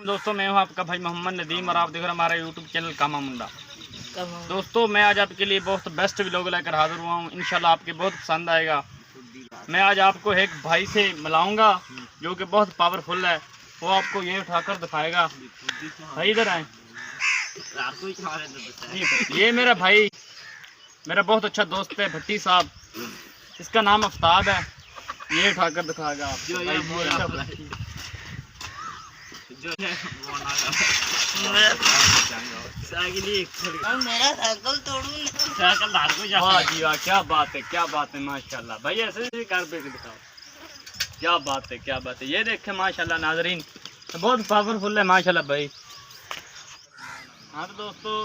दोस्तों मैं हूं आपका भाई मोहम्मद नदीम और आप देख रहे हैं हमारा यूट्यूब चैनल कामा मुंडा। दोस्तों मैं आज आपके लिए बहुत बेस्ट व्लॉग लेकर हाजिर हुआ हूं। इंशाल्लाह आपके बहुत पसंद आएगा। मैं आज आपको एक भाई से मिलाऊंगा जो कि बहुत पावरफुल है। वो आपको ये उठाकर दिखाएगा। भाई इधर आए। ये मेरा भाई मेरा बहुत अच्छा दोस्त है भट्टी साहब। इसका नाम आफ्ताब है। ये उठाकर दिखाएगा आपको। वाह जी वाह, क्या बात है माशाल्लाह। भाई ऐसे ही कर पे दिखाओ। क्या बात है। ये देखे माशाल्लाह नाजरीन, तो बहुत पावरफुल है माशाल्लाह भाई। हाँ तो दोस्तों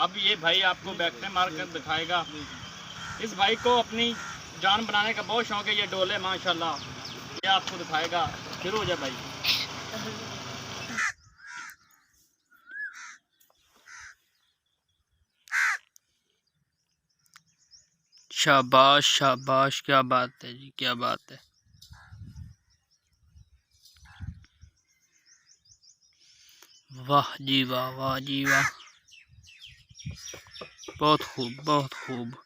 अब ये भाई आपको बैक पे मार कर दिखाएगा। इस भाई को अपनी जान बनाने का बहुत शौक है। ये डोले माशाल्लाह, ये आपको दिखाएगा। शुरू हो जाए भाई। शाबाश शाबाश, क्या बात है जी, क्या बात है। वाह जी वाह, वाह जी वाह, बहुत खूब बहुत खूब।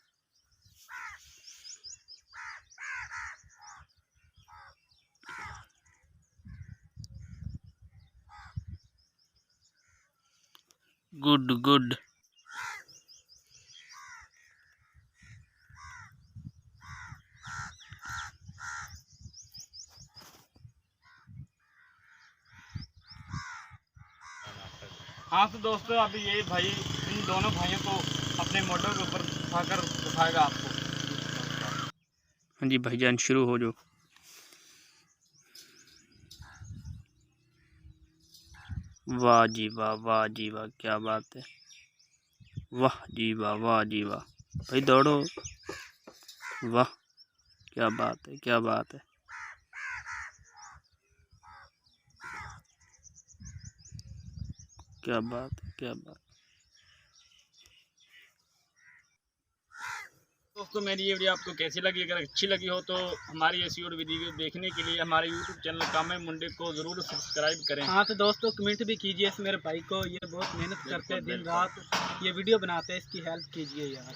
Good good. हाँ तो दोस्तों अभी ये भाई इन दोनों भाइयों को अपने मोटर के ऊपर उठाकर दिखाएगा आपको। हाँ जी भाईजान शुरू हो जो। वाह जी वाह, वाह जी वाह, क्या बात है। वाह जी वाह, वाह जी वाह। भाई दौड़ो। वाह क्या बात है, क्या बात है। क्या बात है, क्या बात। दोस्तों मेरी ये वीडियो आपको कैसी लगी? अगर अच्छी लगी हो तो हमारी ऐसी और वीडियो देखने के लिए हमारे यूट्यूब चैनल कामे मुंडे को ज़रूर सब्सक्राइब करें। हाँ तो दोस्तों कमेंट भी कीजिए इस मेरे भाई को, ये बहुत मेहनत करते हैं दिन रात, ये वीडियो बनाते हैं, इसकी हेल्प कीजिए यार।